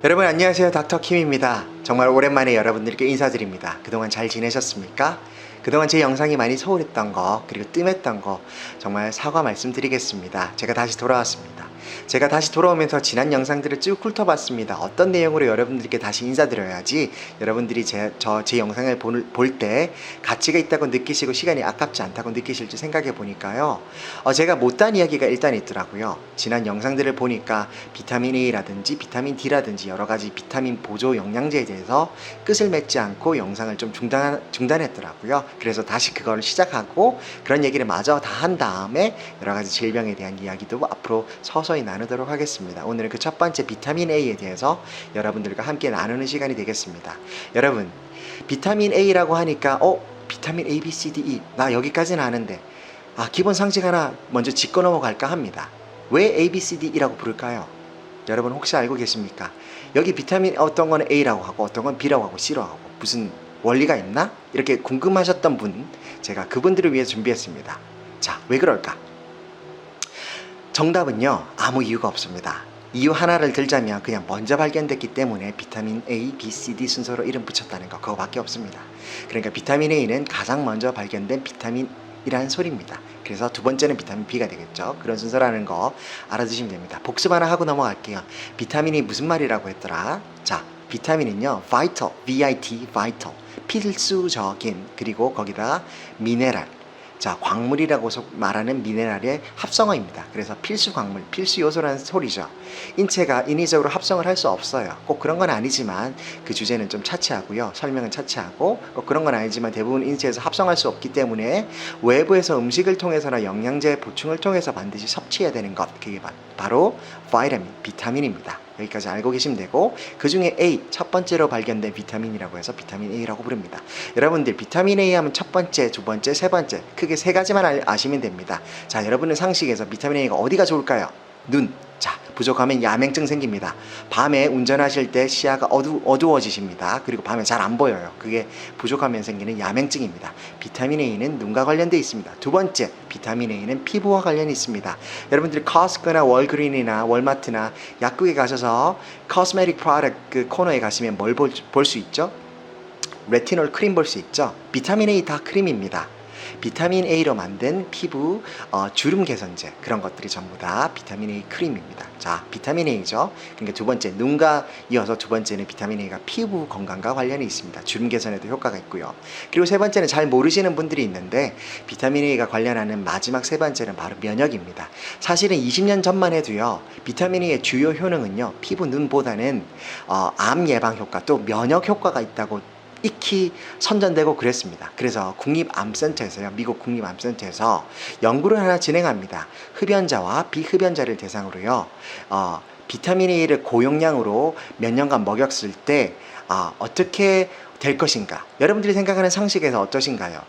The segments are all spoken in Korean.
여러분 안녕하세요. 닥터 킴입니다. 정말 오랜만에 여러분들께 인사드립니다. 그동안 잘 지내셨습니까? 그동안 제 영상이 많이 소홀했던 거 그리고 뜸했던 거 정말 사과 말씀드리겠습니다. 제가 다시 돌아왔습니다. 제가 다시 돌아오면서 지난 영상들을 쭉 훑어봤습니다. 어떤 내용으로 여러분들께 다시 인사드려야지 여러분들이 제 영상을 볼 때 가치가 있다고 느끼시고 시간이 아깝지 않다고 느끼실지 생각해 보니까요. 제가 못한 이야기가 일단 있더라고요. 지난 영상들을 보니까 비타민 A라든지 비타민 D라든지 여러 가지 비타민 보조 영양제에 대해서 끝을 맺지 않고 영상을 좀 중단했더라고요. 그래서 다시 그걸 시작하고 그런 얘기를 마저 다 한 다음에 여러 가지 질병에 대한 이야기도 앞으로 서서히 나누도록 하겠습니다. 오늘은 그 첫 번째 비타민 A에 대해서 여러분들과 함께 나누는 시간이 되겠습니다. 여러분, 비타민 A라고 하니까 비타민 A, B, C, D, E 나 여기까지는 아는데 기본 상식 하나 먼저 짚고 넘어갈까 합니다. 왜 A, B, C, D, E라고 부를까요? 여러분 혹시 알고 계십니까? 여기 비타민 어떤 건 A라고 하고 어떤 건 B라고 하고 C라고 하고 무슨 원리가 있나? 이렇게 궁금하셨던 분, 제가 그분들을 위해 준비했습니다. 자, 왜 그럴까? 정답은요, 아무 이유가 없습니다. 이유 하나를 들자면 그냥 먼저 발견됐기 때문에 비타민 A, B, C, D 순서로 이름 붙였다는 거, 그거밖에 없습니다. 그러니까 비타민 A는 가장 먼저 발견된 비타민이라는 소리입니다. 그래서 두 번째는 비타민 B가 되겠죠. 그런 순서라는 거 알아두시면 됩니다. 복습 하나 하고 넘어갈게요. 비타민이 무슨 말이라고 했더라? 자, 비타민은요, vital, V-I-T, vital, 필수적인, 그리고 거기다 미네랄, 자, 광물이라고 말하는 미네랄의 합성어입니다. 그래서 필수 광물, 필수 요소라는 소리죠. 인체가 인위적으로 합성을 할 수 없어요. 꼭 그런 건 아니지만 그 주제는 좀 차치하고요. 설명은 차치하고 꼭 그런 건 아니지만 대부분 인체에서 합성할 수 없기 때문에 외부에서 음식을 통해서나 영양제 보충을 통해서 반드시 섭취해야 되는 것, 그게 바로 비타민입니다. 여기까지 알고 계시면 되고, 그 중에 A, 첫 번째로 발견된 비타민이라고 해서 비타민 A라고 부릅니다. 여러분들 비타민 A 하면 첫 번째, 두 번째, 세 번째, 크게 세 가지만 아시면 됩니다. 자, 여러분의 상식에서 비타민 A가 어디가 좋을까요? 눈. 자, 부족하면 야맹증 생깁니다. 밤에 운전하실 때 시야가 어두워지십니다. 그리고 밤에 잘 안 보여요. 그게 부족하면 생기는 야맹증입니다. 비타민 A는 눈과 관련되어 있습니다. 두 번째, 비타민 A는 피부와 관련이 있습니다. 여러분들이 커스코나 월그린이나 월마트나 약국에 가셔서 코스메틱 프로덕트 그 코너에 가시면 뭘 볼 수 있죠? 레티놀 크림 볼 수 있죠? 비타민 A 다 크림입니다. 비타민 A로 만든 피부 주름 개선제, 그런 것들이 전부 다 비타민 A 크림입니다. 자, 비타민 A죠. 그러니까 두 번째, 눈과 이어서 두 번째는 비타민 A가 피부 건강과 관련이 있습니다. 주름 개선에도 효과가 있고요. 그리고 세 번째는 잘 모르시는 분들이 있는데 비타민 A가 관련하는 마지막 세 번째는 바로 면역입니다. 사실은 20년 전만 해도요, 비타민 A의 주요 효능은요, 피부 눈보다는 암 예방 효과 또 면역 효과가 있다고 익히 선전되고 그랬습니다. 그래서 국립암센터에서요, 미국 국립암센터에서 연구를 하나 진행합니다. 흡연자와 비흡연자를 대상으로요, 비타민 A를 고용량으로 몇 년간 먹였을 때 어떻게 될 것인가? 여러분들이 생각하는 상식에서 어떠신가요?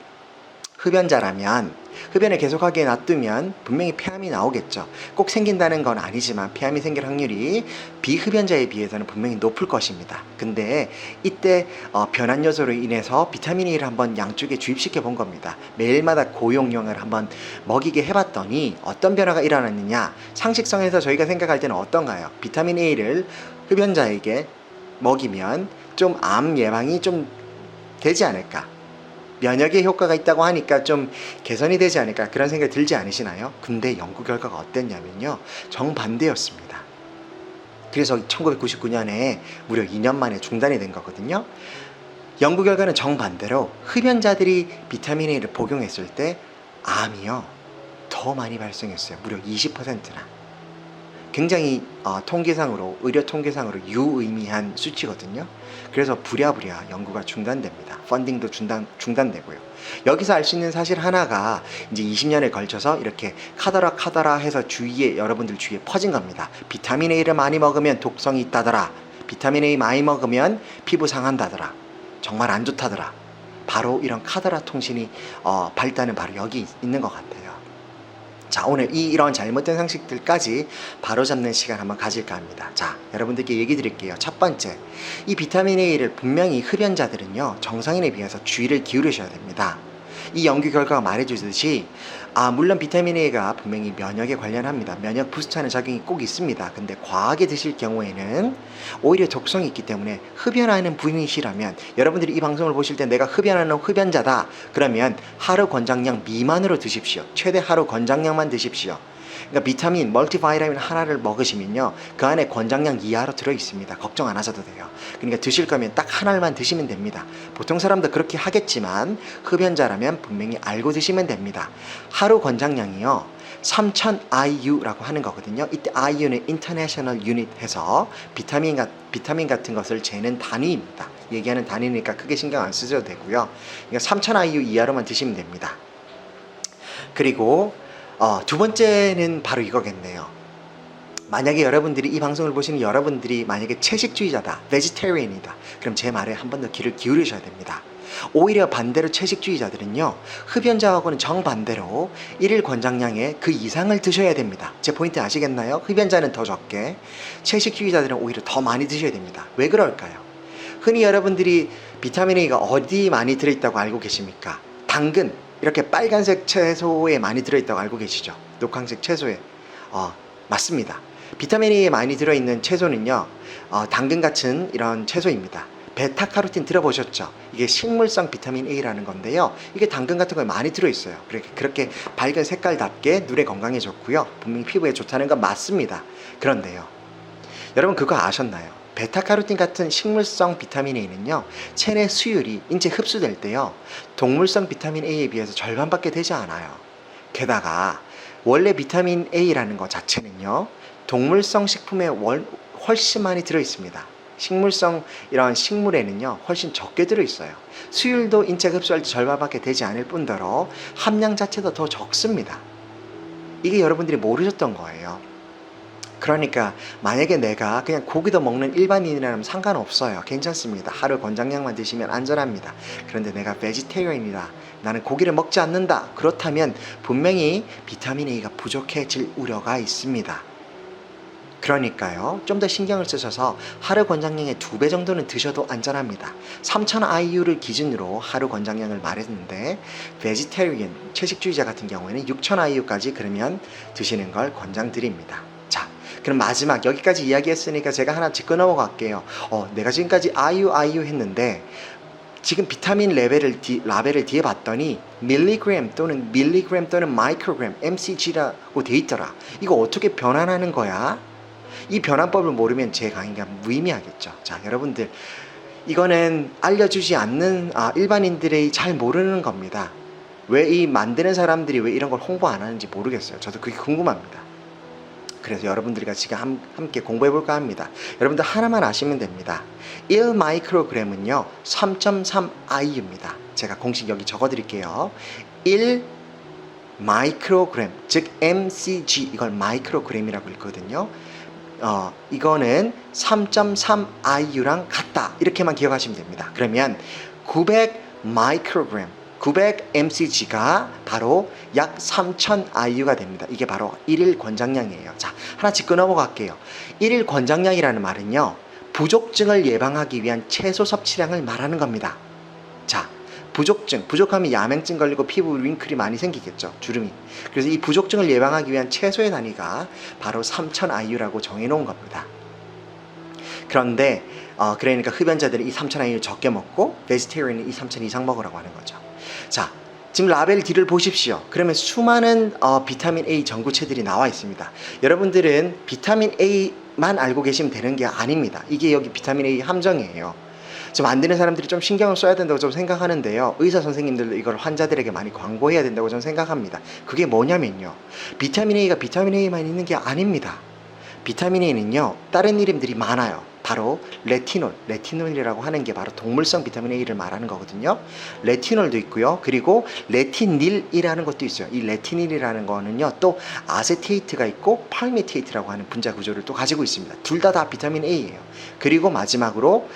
흡연자라면 흡연을 계속하게 놔두면 분명히 폐암이 나오겠죠. 꼭 생긴다는 건 아니지만 폐암이 생길 확률이 비흡연자에 비해서는 분명히 높을 것입니다. 근데 이때 변환 요소로 인해서 비타민 A를 한번 양쪽에 주입시켜 본 겁니다. 매일마다 고용량을 한번 먹이게 해봤더니 어떤 변화가 일어났느냐, 상식성에서 저희가 생각할 때는 어떤가요? 비타민 A를 흡연자에게 먹이면 좀 암 예방이 좀 되지 않을까, 면역의 효과가 있다고 하니까 좀 개선이 되지 않을까, 그런 생각이 들지 않으시나요? 근데 연구 결과가 어땠냐면요, 정반대였습니다. 그래서 1999년에 무려 2년 만에 중단이 된 거거든요. 연구 결과는 정반대로 흡연자들이 비타민 A를 복용했을 때 암이요, 더 많이 발생했어요. 무려 20%나. 굉장히 의료 통계상으로 유의미한 수치거든요. 그래서 부랴부랴 연구가 중단됩니다. 펀딩도 중단되고요. 여기서 알 수 있는 사실 하나가 이제 20년에 걸쳐서 이렇게 카더라 해서 여러분들 주위에 퍼진 겁니다. 비타민 A를 많이 먹으면 독성이 있다더라. 비타민 A 많이 먹으면 피부 상한다더라. 정말 안 좋다더라. 바로 이런 카더라 통신이 발단은 바로 여기 있는 것 같아요. 자, 오늘 이런 잘못된 상식들까지 바로잡는 시간 한번 가질까 합니다. 자, 여러분들께 얘기 드릴게요. 첫 번째, 이 비타민 A를 분명히 흡연자들은요, 정상인에 비해서 주의를 기울이셔야 됩니다. 이 연구 결과가 말해주듯이 물론 비타민 A가 분명히 면역에 관련합니다. 면역 부스트하는 작용이 꼭 있습니다. 근데 과하게 드실 경우에는 오히려 독성이 있기 때문에 흡연하는 분이시라면, 여러분들이 이 방송을 보실 때 내가 흡연하는 흡연자다 그러면 하루 권장량 미만으로 드십시오. 최대 하루 권장량만 드십시오. 그러니까 비타민, 멀티바이타민 하나를 먹으시면요, 그 안에 권장량 이하로 들어있습니다. 걱정 안 하셔도 돼요. 그러니까 드실 거면 딱 하나만 드시면 됩니다. 보통 사람도 그렇게 하겠지만 흡연자라면 분명히 알고 드시면 됩니다. 하루 권장량이요, 3000 IU라고 하는 거거든요. 이때 IU는 International Unit 해서 비타민 같은 것을 재는 단위입니다. 얘기하는 단위니까 크게 신경 안 쓰셔도 되고요. 그러니까 3000 IU 이하로만 드시면 됩니다. 그리고 두 번째는 바로 이거겠네요. 만약에 여러분들이 이 방송을 보시는 여러분들이 만약에 채식주의자다, vegetarian이다, 그럼 제 말에 한 번 더 귀를 기울이셔야 됩니다. 오히려 반대로 채식주의자들은요, 흡연자하고는 정반대로 1일 권장량의 그 이상을 드셔야 됩니다. 제 포인트 아시겠나요? 흡연자는 더 적게, 채식주의자들은 오히려 더 많이 드셔야 됩니다. 왜 그럴까요? 흔히 여러분들이 비타민 A가 어디 많이 들어있다고 알고 계십니까? 당근, 이렇게 빨간색 채소에 많이 들어있다고 알고 계시죠? 녹황색 채소에. 맞습니다. 비타민 A에 많이 들어있는 채소는요, 당근 같은 이런 채소입니다. 베타카로틴 들어보셨죠? 이게 식물성 비타민 A라는 건데요, 이게 당근 같은 거에 많이 들어있어요. 그렇게 밝은 색깔답게 눈에 건강에 좋고요, 분명히 피부에 좋다는 건 맞습니다. 그런데요, 여러분 그거 아셨나요? 베타카로틴 같은 식물성 비타민 A는요, 체내 수율이 인체 흡수될 때요, 동물성 비타민 A에 비해서 절반밖에 되지 않아요. 게다가 원래 비타민 A라는 것 자체는요, 동물성 식품에 훨씬 많이 들어있습니다. 식물성 이런 식물에는요, 훨씬 적게 들어있어요. 수율도 인체 흡수할 때 절반밖에 되지 않을 뿐더러 함량 자체도 더 적습니다. 이게 여러분들이 모르셨던 거예요. 그러니까 만약에 내가 그냥 고기도 먹는 일반인이라면 상관없어요. 괜찮습니다. 하루 권장량만 드시면 안전합니다. 그런데 내가 베지테리언이다, 나는 고기를 먹지 않는다, 그렇다면 분명히 비타민 A가 부족해질 우려가 있습니다. 그러니까요, 좀 더 신경을 쓰셔서 하루 권장량의 2배 정도는 드셔도 안전합니다. 3000 IU를 기준으로 하루 권장량을 말했는데, 베지테리언, 채식주의자 같은 경우에는 6000 IU까지 그러면 드시는 걸 권장드립니다. 자, 그럼 마지막 여기까지 이야기했으니까 제가 하나 짚고 넘어갈게요. 내가 지금까지 IU 했는데 지금 비타민 라벨을 뒤에 봤더니 밀리그램 또는 마이크로그램 MCG라고 돼 있더라. 이거 어떻게 변환하는 거야? 이 변환법을 모르면 제 강의가 무의미하겠죠. 자, 여러분들 이거는 알려주지 않는 일반인들이 잘 모르는 겁니다. 왜 이 만드는 사람들이 왜 이런 걸 홍보 안 하는지 모르겠어요. 저도 그게 궁금합니다. 그래서 여러분들과 지금 함께 공부해 볼까 합니다. 여러분들 하나만 아시면 됩니다. 1 마이크로그램은요 3.3 IU입니다. 제가 공식 여기 적어 드릴게요. 1 마이크로그램, 즉 MCG, 이걸 마이크로그램이라고 읽거든요. 이거는 3.3 IU랑 같다, 이렇게만 기억하시면 됩니다. 그러면 900 마이크로그램, 900 MCG가 바로 약 3000 IU가 됩니다. 이게 바로 1일 권장량이에요. 자, 하나 짚고 넘어갈게요. 1일 권장량이라는 말은요, 부족증을 예방하기 위한 최소 섭취량을 말하는 겁니다. 자, 부족하면 야맹증 걸리고 피부 윙클이 많이 생기겠죠, 주름이. 그래서 이 부족증을 예방하기 위한 최소의 단위가 바로 3000 IU라고 정해놓은 겁니다. 그런데 그러니까 흡연자들이 이 3000 IU 적게 먹고 베지테리언은 이 3000 이상 먹으라고 하는 거죠. 자, 지금 라벨 뒤를 보십시오. 그러면 수많은 비타민 A 전구체들이 나와 있습니다. 여러분들은 비타민 A만 알고 계시면 되는 게 아닙니다. 이게 여기 비타민 A 함정이에요. 좀 만드는 사람들이 좀 신경을 써야 된다고 좀 생각하는데요, 의사 선생님들도 이걸 환자들에게 많이 광고해야 된다고 저는 생각합니다. 그게 뭐냐면요, 비타민 A가 비타민 A만 있는 게 아닙니다. 비타민 A는요 다른 이름들이 많아요. 바로 레티놀이라고 하는 게 바로 동물성 비타민 A를 말하는 거거든요. 레티놀도 있고요, 그리고 레티닐이라는 것도 있어요. 이 레티닐이라는 거는요 또 아세테이트가 있고 팔미테이트라고 하는 분자 구조를 또 가지고 있습니다. 둘 다 비타민 A예요. 그리고 마지막으로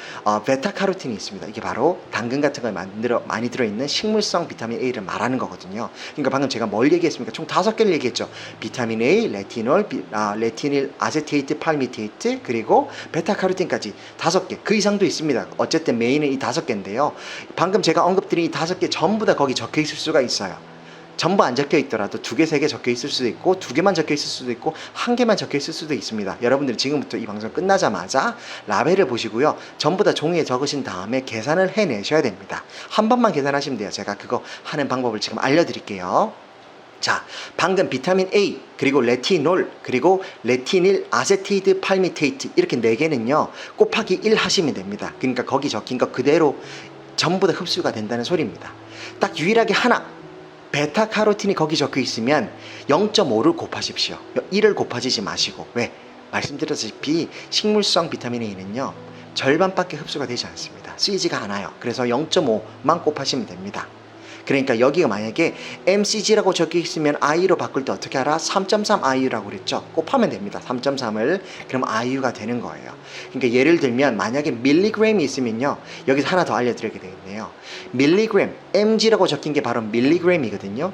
베타카로틴이 있습니다. 이게 바로 당근 같은 거에 많이 들어있는 식물성 비타민 A를 말하는 거거든요. 그러니까 방금 제가 뭘 얘기했습니까? 총 5개를 얘기했죠. 비타민 A, 레티놀, 레티닐, 아세테이트, 팔미테이트, 그리고 베타카로틴 루테인까지 5개, 그 이상도 있습니다. 어쨌든 메인은 이 5개인데요. 방금 제가 언급드린 이 5개 전부 다 거기 적혀 있을 수가 있어요. 전부 안 적혀 있더라도 2개, 3개 적혀 있을 수도 있고 2개만 적혀 있을 수도 있고 1개만 적혀 있을 수도 있습니다. 여러분들이 지금부터 이 방송 끝나자마자 라벨을 보시고요. 전부 다 종이에 적으신 다음에 계산을 해내셔야 됩니다. 한 번만 계산하시면 돼요. 제가 그거 하는 방법을 지금 알려드릴게요. 자, 방금 비타민 A, 그리고 레티놀, 그리고 레티닐 아세티드 팔미테이트 이렇게 4개는요 곱하기 1 하시면 됩니다. 그러니까 거기 적힌 거 그대로 전부 다 흡수가 된다는 소리입니다. 딱 유일하게 하나, 베타카로틴이 거기 적혀 있으면 0.5를 곱하십시오. 1을 곱하시지 마시고. 왜? 말씀드렸다시피 식물성 비타민 A는요 절반밖에 흡수가 되지 않습니다. 쓰이지가 않아요. 그래서 0.5만 곱하시면 됩니다. 그러니까 여기가 만약에 MCG라고 적혀 있으면 IU로 바꿀 때 어떻게 알아? 3.3 IU라고 그랬죠. 곱하면 됩니다. 3.3을. 그럼 IU가 되는 거예요. 그러니까 예를 들면 만약에 밀리그램이 있으면요. 여기서 하나 더 알려드리게 되겠네요. 밀리그램, MG라고 적힌 게 바로 밀리그램이거든요.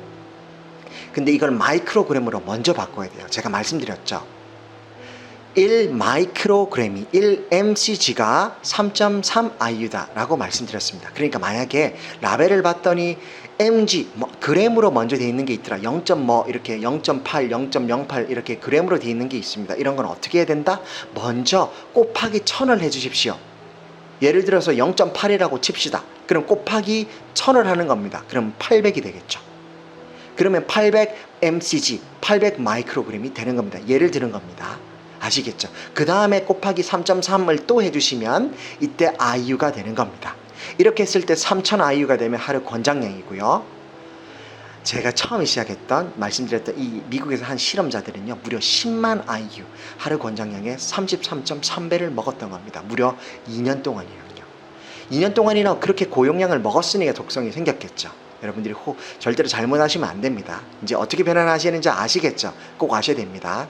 근데 이걸 마이크로그램으로 먼저 바꿔야 돼요. 제가 말씀드렸죠. 1 마이크로그램이 1 mcg가 3.3 IU다 라고 말씀드렸습니다. 그러니까 만약에 라벨을 봤더니 mg 그램으로 먼저 되어 있는 게 있더라. 0. 이렇게 0.8, 0.08 이렇게 그램으로 되어 있는 게 있습니다. 이런 건 어떻게 해야 된다? 먼저 곱하기 1000을 해주십시오. 예를 들어서 0.8이라고 칩시다. 그럼 곱하기 1000을 하는 겁니다. 그럼 800이 되겠죠. 그러면 800 mcg, 800 마이크로그램이 되는 겁니다. 예를 드는 겁니다. 아시겠죠? 그 다음에 곱하기 3.3을 또 해주시면 이때 IU가 되는 겁니다. 이렇게 했을 때 3000 IU가 되면 하루 권장량이고요. 제가 처음에 시작했던 말씀드렸던 이 미국에서 한 실험자들은요 무려 10만 IU 하루 권장량의 33.3배를 먹었던 겁니다. 무려 2년 동안이요. 2년 동안이나 그렇게 고용량을 먹었으니까 독성이 생겼겠죠. 여러분들이 절대로 잘못하시면 안 됩니다. 이제 어떻게 변환하시는지 아시겠죠? 꼭 아셔야 됩니다.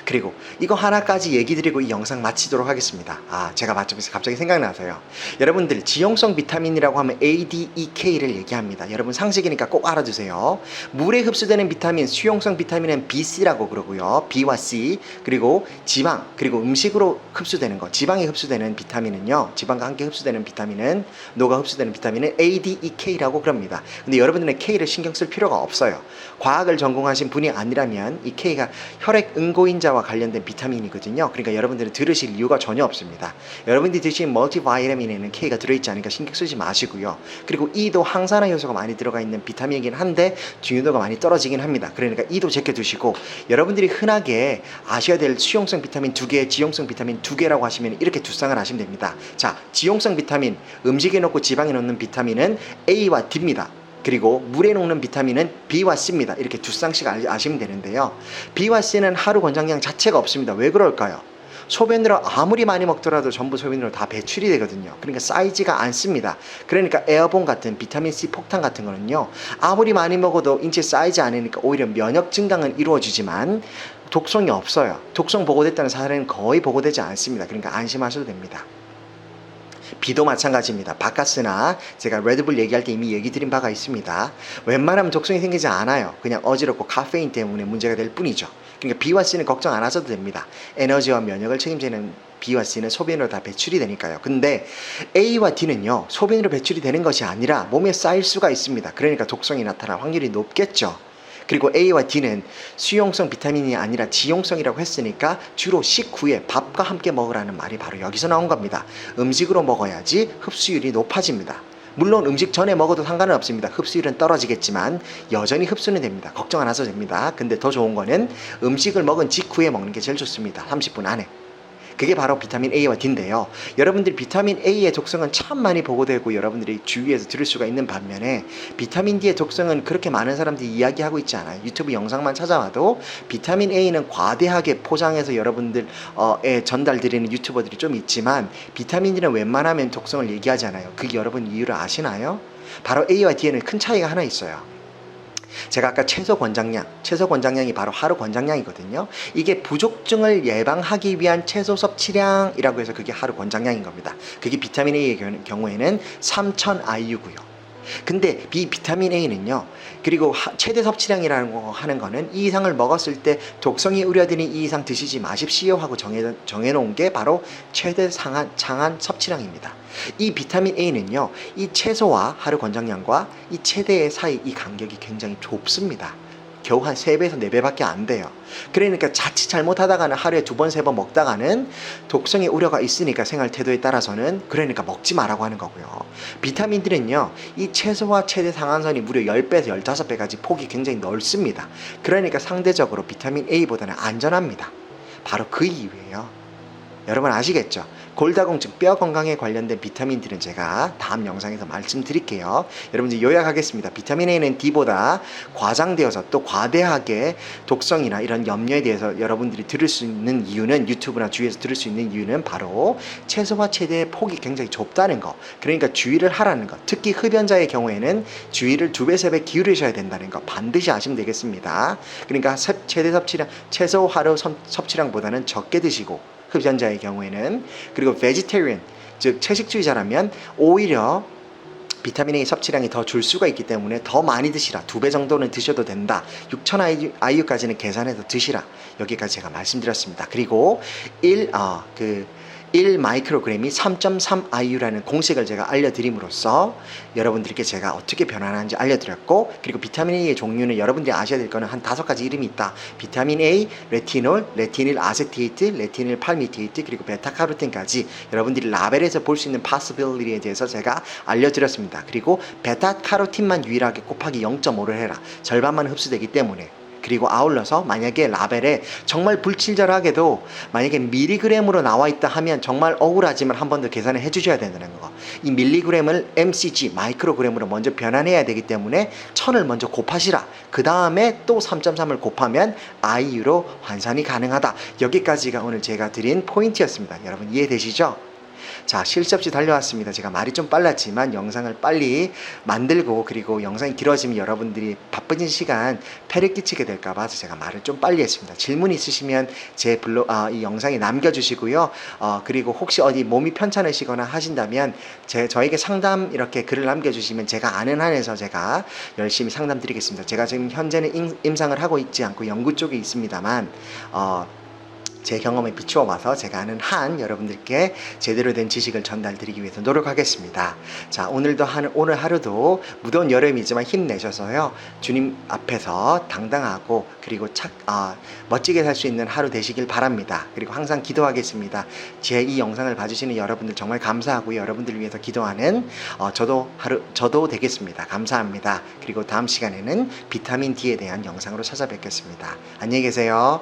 그리고 이거 하나까지 얘기 드리고 이 영상 마치도록 하겠습니다. 제가 맞춰서 갑자기 생각나서요. 여러분들 지용성 비타민이라고 하면 ADEK를 얘기합니다. 여러분 상식이니까 꼭 알아두세요. 물에 흡수되는 비타민, 수용성 비타민은 BC라고 그러고요. B와 C, 그리고 지방, 그리고 음식으로 흡수되는 거, 지방에 흡수되는 비타민은요, 지방과 함께 흡수되는 비타민은, 녹아 흡수되는 비타민은 ADEK라고 그럽니다. 근데 여러분들은 K를 신경 쓸 필요가 없어요. 과학을 전공하신 분이 아니라면 이 K가 혈액 응고인자와 관련된 비타민이거든요. 그러니까 여러분들은 들으실 이유가 전혀 없습니다. 여러분들이 드신 멀티바이타민에는 K가 들어있지 않으니까 신경 쓰지 마시고요. 그리고 E도 항산화 효소가 많이 들어가 있는 비타민이긴 한데 중요도가 많이 떨어지긴 합니다. 그러니까 E도 제껴두시고, 여러분들이 흔하게 아셔야 될 수용성 비타민 2개, 지용성 비타민 2개라고 하시면 이렇게 두 쌍을 하시면 됩니다. 자, 지용성 비타민, 음식에 넣고 지방에 넣는 비타민은 A와 D입니다. 그리고 물에 녹는 비타민은 B와 C입니다. 이렇게 두 쌍씩 아시면 되는데요. B와 C는 하루 권장량 자체가 없습니다. 왜 그럴까요? 소변으로 아무리 많이 먹더라도 전부 소변으로 다 배출이 되거든요. 그러니까 쌓이지가 않습니다. 그러니까 에어본 같은 비타민C 폭탄 같은 거는요, 아무리 많이 먹어도 인체에 쌓이지 않으니까 오히려 면역 증강은 이루어지지만 독성이 없어요. 독성 보고됐다는 사례는 거의 보고되지 않습니다. 그러니까 안심하셔도 됩니다. B도 마찬가지입니다. 바카스나 제가 레드불 얘기할 때 이미 얘기 드린 바가 있습니다. 웬만하면 독성이 생기지 않아요. 그냥 어지럽고 카페인 때문에 문제가 될 뿐이죠. 그러니까 B와 C는 걱정 안 하셔도 됩니다. 에너지와 면역을 책임지는 B와 C는 소변으로 다 배출이 되니까요. 근데 A와 D는요, 소변으로 배출이 되는 것이 아니라 몸에 쌓일 수가 있습니다. 그러니까 독성이 나타날 확률이 높겠죠. 그리고 A와 D는 수용성 비타민이 아니라 지용성이라고 했으니까 주로 식후에 밥과 함께 먹으라는 말이 바로 여기서 나온 겁니다. 음식으로 먹어야지 흡수율이 높아집니다. 물론 음식 전에 먹어도 상관은 없습니다. 흡수율은 떨어지겠지만 여전히 흡수는 됩니다. 걱정 안 하셔도 됩니다. 근데 더 좋은 거는 음식을 먹은 직후에 먹는 게 제일 좋습니다. 30분 안에. 그게 바로 비타민 A와 D인데요. 여러분들이 비타민 A의 독성은 참 많이 보고되고 여러분들이 주위에서 들을 수가 있는 반면에 비타민 D의 독성은 그렇게 많은 사람들이 이야기하고 있지 않아요. 유튜브 영상만 찾아와도 비타민 A는 과대하게 포장해서 여러분들에 전달드리는 유튜버들이 좀 있지만 비타민 D는 웬만하면 독성을 얘기하지 않아요. 그게 여러분 이유를 아시나요? 바로 A와 D에는 큰 차이가 하나 있어요. 제가 아까 최소 권장량이 바로 하루 권장량이거든요. 이게 부족증을 예방하기 위한 최소 섭취량이라고 해서 그게 하루 권장량인 겁니다. 그게 비타민 A의 경우에는 3000 IU고요. 근데 이 비타민 A는요, 그리고 최대 섭취량이라는 거 하는 거는 이 이상을 먹었을 때 독성이 우려되니 이 이상 드시지 마십시오 하고 정해놓은 게 바로 최대 상한 섭취량입니다. 이 비타민 A는요, 이 최소와 하루 권장량과 이 최대의 사이 이 간격이 굉장히 좁습니다. 겨우 한 3배에서 4배밖에 안 돼요. 그러니까 자칫 잘못하다가는 하루에 2번, 3번 먹다가는 독성의 우려가 있으니까 생활 태도에 따라서는 그러니까 먹지 말라고 하는 거고요. 비타민들은요, 이 최소와 최대 상한선이 무려 10배에서 15배까지 폭이 굉장히 넓습니다. 그러니까 상대적으로 비타민 A보다는 안전합니다. 바로 그 이유예요. 여러분 아시겠죠? 골다공증, 뼈 건강에 관련된 비타민들은 제가 다음 영상에서 말씀드릴게요. 여러분들 요약하겠습니다. 비타민 A는 D보다 과장되어서 또 과대하게 독성이나 이런 염려에 대해서 여러분들이 들을 수 있는 이유는, 유튜브나 주위에서 들을 수 있는 이유는 바로 최소와 최대의 폭이 굉장히 좁다는 거. 그러니까 주의를 하라는 거. 특히 흡연자의 경우에는 주의를 2배, 3배 기울이셔야 된다는 거 반드시 아시면 되겠습니다. 그러니까 최대 섭취량, 최소 하루 섭취량보다는 적게 드시고, 흡연자의 경우에는, 그리고 vegetarian, 즉 채식주의자라면 오히려 비타민 A 섭취량이 더 줄 수가 있기 때문에 더 많이 드시라. 2배 정도는 드셔도 된다. 6000 IU까지는 계산해서 드시라. 여기까지 제가 말씀드렸습니다. 그리고 1 마이크로그램이 3.3 IU라는 공식을 제가 알려드림으로써 여러분들께 제가 어떻게 변환하는지 알려드렸고, 그리고 비타민 A의 종류는 여러분들이 아셔야 될 거는 한 5가지 이름이 있다. 비타민 A, 레티놀, 레티닐 아세테이트, 레티닐 팔미테이트, 그리고 베타카로틴까지 여러분들이 라벨에서 볼 수 있는 possibility에 대해서 제가 알려드렸습니다. 그리고 베타카로틴만 유일하게 곱하기 0.5를 해라. 절반만 흡수되기 때문에. 그리고 아울러서 만약에 라벨에 정말 불친절하게도 만약에 밀리그램으로 나와 있다 하면 정말 억울하지만 한 번 더 계산을 해주셔야 된다는 거. 이 밀리그램을 mcg, 마이크로그램으로 먼저 변환해야 되기 때문에 1000을 먼저 곱하시라. 그 다음에 또 3.3을 곱하면 IU로 환산이 가능하다. 여기까지가 오늘 제가 드린 포인트였습니다. 여러분 이해되시죠? 자, 쉴 새 없이 달려왔습니다. 제가 말이 좀 빨랐지만 영상을 빨리 만들고, 그리고 영상이 길어지면 여러분들이 바쁘신 시간 폐를 끼치게 될까봐 제가 말을 좀 빨리 했습니다. 질문 있으시면 제 이 영상에 남겨주시고요. 그리고 혹시 어디 몸이 편찮으시거나 하신다면 저에게 상담 이렇게 글을 남겨주시면 제가 아는 한에서 제가 열심히 상담 드리겠습니다. 제가 지금 현재는 임상을 하고 있지 않고 연구 쪽에 있습니다만 제 경험에 비추어 봐서 제가 아는 한 여러분들께 제대로 된 지식을 전달드리기 위해서 노력하겠습니다. 자, 오늘 하루도 무더운 여름이지만 힘내셔서요, 주님 앞에서 당당하고 그리고 멋지게 살 수 있는 하루 되시길 바랍니다. 그리고 항상 기도하겠습니다. 제 이 영상을 봐주시는 여러분들 정말 감사하고요. 여러분들을 위해서 기도하는 저도 되겠습니다. 감사합니다. 그리고 다음 시간에는 비타민 D에 대한 영상으로 찾아뵙겠습니다. 안녕히 계세요.